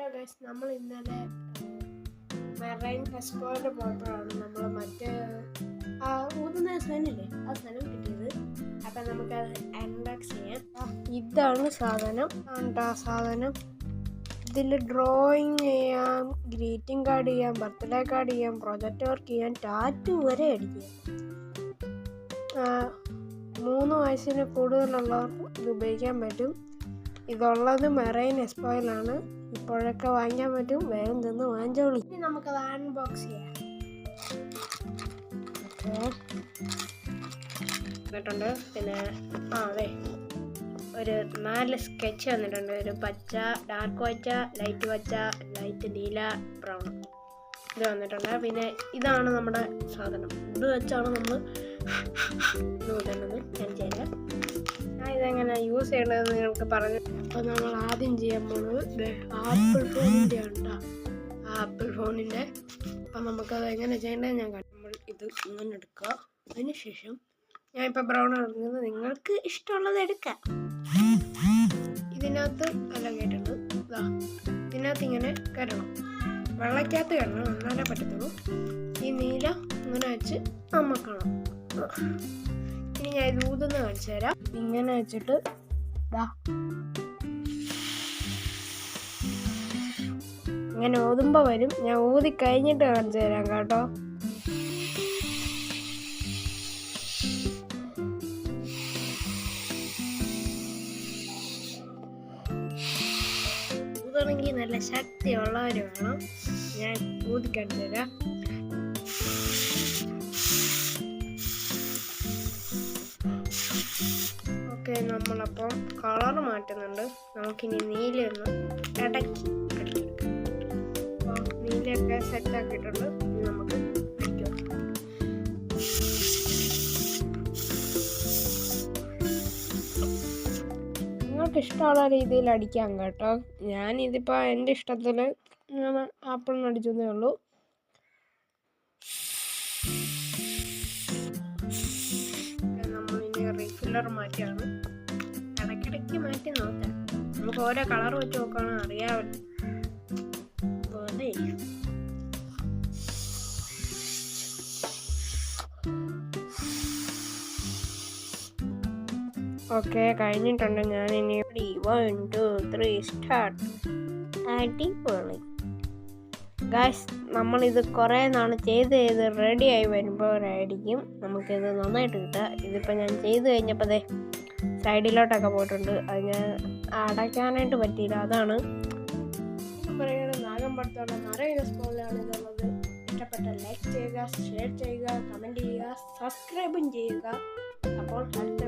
Hello guys, നമ്മൾ ഇന്നലെ marine ഫെസ്റ്റിവലിൽ പോയപ്പോഴാണ് നമ്മൾ മറ്റേ ഊതുന്ന സാധനമില്ലേ ആ സാധനം കിട്ടിയത്. അപ്പം നമുക്കത് അൺബോക്സ് ചെയ്യാം. ഇതാണ് സാധനം. സാധനം ഇതിൽ ഡ്രോയിങ് ചെയ്യാം, ഗ്രീറ്റിംഗ് കാർഡ് ചെയ്യാം, ബർത്ത്ഡേ കാർഡ് ചെയ്യാം, പ്രൊജക്റ്റ് വർക്ക് ചെയ്യാം, ടാറ്റു വരെ അടിക്കാം. 3 വയസ്സിന് കൂടുതലുള്ളവർക്ക് ഇത് ഉപയോഗിക്കാൻ പറ്റും. ഇതുള്ളത് മെറൈൻ എക്സ്പോയിലാണ്. ഇപ്പോഴൊക്കെ വാങ്ങിക്കാൻ പറ്റും. വേഗം നിന്ന് വാങ്ങിച്ചോളൂ. ഇനി നമുക്കത് അൺബോക്സ് ചെയ്യാം. വന്നിട്ടുണ്ട്. പിന്നെ അതെ ഒരു 4 സ്കെച്ച് വന്നിട്ടുണ്ട്. ഒരു പച്ച, ഡാർക്ക് പച്ച, ലൈറ്റ് പച്ച, ലൈറ്റ് നീല, ബ്രൗൺ ഇത് വന്നിട്ടുണ്ട്. പിന്നെ ഇതാണ് നമ്മുടെ സാധനം. ഇത് വെച്ചാണ് നമ്മൾ നൂലുന്നത്. ഞാൻ ചെയ്യാം. ഇതെങ്ങനെ യൂസ് ചെയ്യേണ്ടതെന്ന് നിങ്ങൾക്ക് പറഞ്ഞു. അപ്പോൾ നമ്മൾ ആദ്യം ചെയ്യാൻ പോകുന്നത് ആപ്പിൾ ഫോണിൻ്റെ ഉണ്ട്. ആപ്പിൾ ഫോണിൻ്റെ അപ്പം നമുക്കത് എങ്ങനെ ചെയ്യേണ്ടത് ഞാൻ കാണാം. നമ്മൾ ഇത് ഇങ്ങനെ എടുക്കുക. അതിന് ശേഷം ഞാൻ ഇപ്പോൾ ബ്രൗൺ എടുക്കുന്നത്, നിങ്ങൾക്ക് ഇഷ്ടമുള്ളത് എടുക്കാം. ഇതിനകത്ത് എല്ലാം കേട്ടിട്ടുണ്ട്. ഇതിനകത്ത് ഇങ്ങനെ കയറണം, വെള്ളക്കകത്ത് കയറണം, എന്നാലേ പറ്റത്തുള്ളൂ. ഈ നീല ഇങ്ങനെ വെച്ച് അമക്കണം. ഇനി ഞാൻ ഇത് ഊതുന്ന കാണിച്ചു തരാം. ഇങ്ങനെ വെച്ചിട്ട് ഇങ്ങനെ ഊതുമ്പോൾ വരും. ഞാൻ ഊതി കഴിഞ്ഞിട്ട് കാണിച്ചു തരാം കേട്ടോ. ഊതണമെങ്കിൽ നല്ല ശക്തിയുള്ളവർ വേണം. ഞാൻ ഊതി കാണിച്ചു തരാം. നമ്മളപ്പോൾ കളർ മാറ്റുന്നുണ്ട്. നമുക്കിനി നീലയൊന്ന് ഇടയ്ക്ക് അടിച്ചെടുക്കാം. അപ്പോൾ നീലയൊക്കെ സെറ്റാക്കിയിട്ടുണ്ട്. ഇനി നമുക്ക് അടിക്കാം. നിങ്ങൾക്ക് ഇഷ്ടമുള്ള രീതിയിൽ അടിക്കാം കേട്ടോ. ഞാനിതിപ്പോൾ എൻ്റെ ഇഷ്ടത്തിൽ ഞാൻ ആപ്പിളിന് അടിച്ചതേ ഉള്ളൂ. നമ്മളിനി റീഫില്ലർ മാറ്റിയാണ്. ഇടയ്ക്കിടയ്ക്ക് മാറ്റി നോക്കാം. നമുക്ക് ഓരോ കളർ വെച്ച് നോക്കുകയാണെങ്കിൽ അറിയാമല്ലോ. ഓക്കെ, കഴിഞ്ഞിട്ടുണ്ട്. ഞാനിനി 1 2 3 സ്റ്റാർട്ട്. അടിപൊളി ഗായ്സ്. നമ്മളിത് കുറേ നാൾ ചെയ്ത് റെഡിയായി വരുമ്പോഴായിരിക്കും നമുക്കിത് നന്നായിട്ട് കിട്ടുക. ഇതിപ്പോൾ ഞാൻ ചെയ്ത് കഴിഞ്ഞപ്പോൾ സൈഡിലോട്ടൊക്കെ പോയിട്ടുണ്ട്. അത് ഞാൻ അടയ്ക്കാനായിട്ട് പറ്റിയില്ല. അതാണ് പറയുന്നത്. നാഗമ്പടത്തുള്ള നിറയെ സ്കൂളിലാണ് ഇതുള്ളത്. ഇഷ്ടപ്പെട്ട ലൈക്ക് ചെയ്യുക, ഷെയർ ചെയ്യുക, കമൻറ്റ് ചെയ്യുക, സബ്സ്ക്രൈബും ചെയ്യുക. അപ്പോൾ അടുത്ത